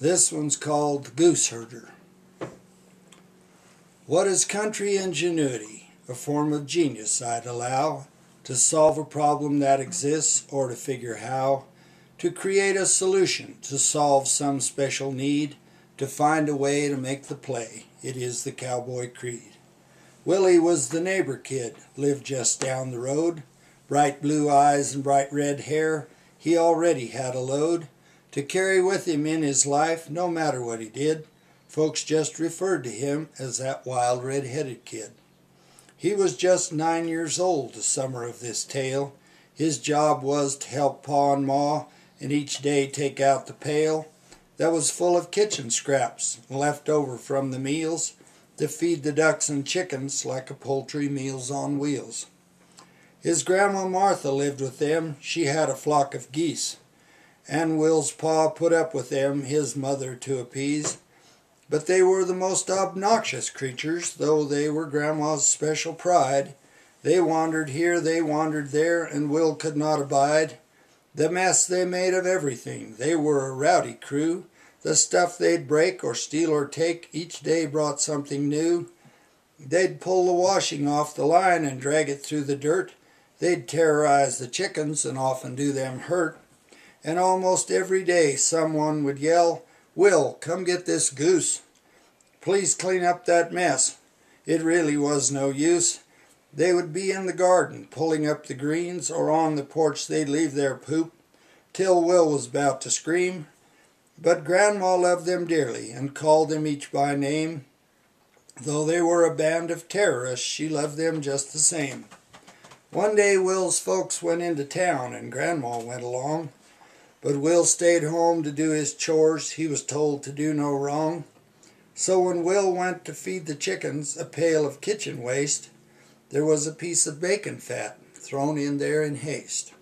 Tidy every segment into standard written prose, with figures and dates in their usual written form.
This one's called the Goose Herder. What is country ingenuity? A form of genius I'd allow to solve a problem that exists or to figure how to create a solution to solve some special need, to find a way to make the play. It is the cowboy creed. Willie was the neighbor kid, lived just down the road. Bright blue eyes and bright red hair, he already had a load to carry with him in his life, no matter what he did. Folks just referred to him as that wild red-headed kid. He was just 9 years old the summer of this tale. His job was to help Pa and Ma and each day take out the pail that was full of kitchen scraps left over from the meals to feed the ducks and chickens like a poultry Meals on Wheels. His grandma Martha lived with them. She had a flock of geese, and Will's pa put up with them, his mother to appease. But they were the most obnoxious creatures, though they were Grandma's special pride. They wandered here, they wandered there, and Will could not abide the mess they made of everything. They were a rowdy crew. The stuff they'd break or steal or take each day brought something new. They'd pull the washing off the line and drag it through the dirt. They'd terrorize the chickens and often do them hurt. And almost every day someone would yell, "Will, come get this goose. Please clean up that mess." It really was no use. They would be in the garden pulling up the greens, or on the porch they'd leave their poop till Will was about to scream. But Grandma loved them dearly and called them each by name. Though they were a band of terrorists, she loved them just the same. One day Will's folks went into town and Grandma went along. But Will stayed home to do his chores. He was told to do no wrong. So when Will went to feed the chickens a pail of kitchen waste, there was a piece of bacon fat thrown in there in haste.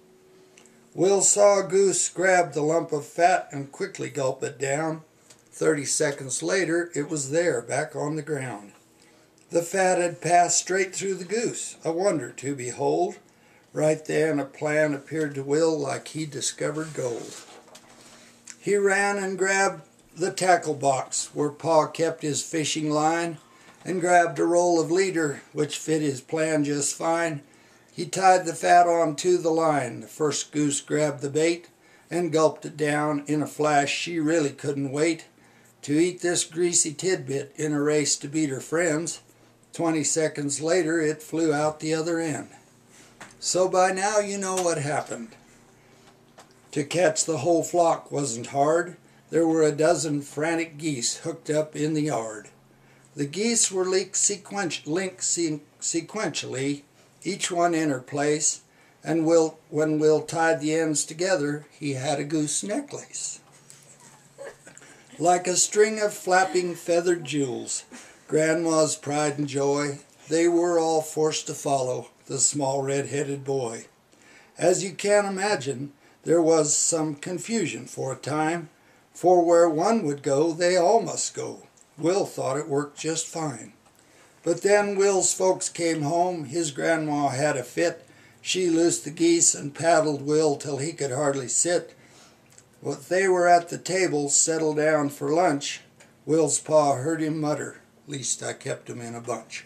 Will saw Goose grab the lump of fat and quickly gulp it down. 30 seconds later, it was there, back on the ground. The fat had passed straight through the goose, a wonder to behold. Right then a plan appeared to Will like he discovered gold. He ran and grabbed the tackle box where Pa kept his fishing line and grabbed a roll of leader which fit his plan just fine. He tied the fat onto the line. The first goose grabbed the bait and gulped it down in a flash. She really couldn't wait to eat this greasy tidbit in a race to beat her friends. 20 seconds later it flew out the other end. So by now you know what happened. To catch the whole flock wasn't hard. There were a dozen frantic geese hooked up in the yard. The geese were linked sequentially, each one in her place, and when Will tied the ends together, he had a goose necklace. Like a string of flapping feathered jewels, Grandma's pride and joy, they were all forced to follow the small red-headed boy. As you can imagine, there was some confusion for a time, for where one would go, they all must go. Will thought it worked just fine. But then Will's folks came home. His grandma had a fit. She loosed the geese and paddled Will till he could hardly sit. When they were at the table, settled down for lunch, Will's pa heard him mutter, "Least I kept 'em in a bunch."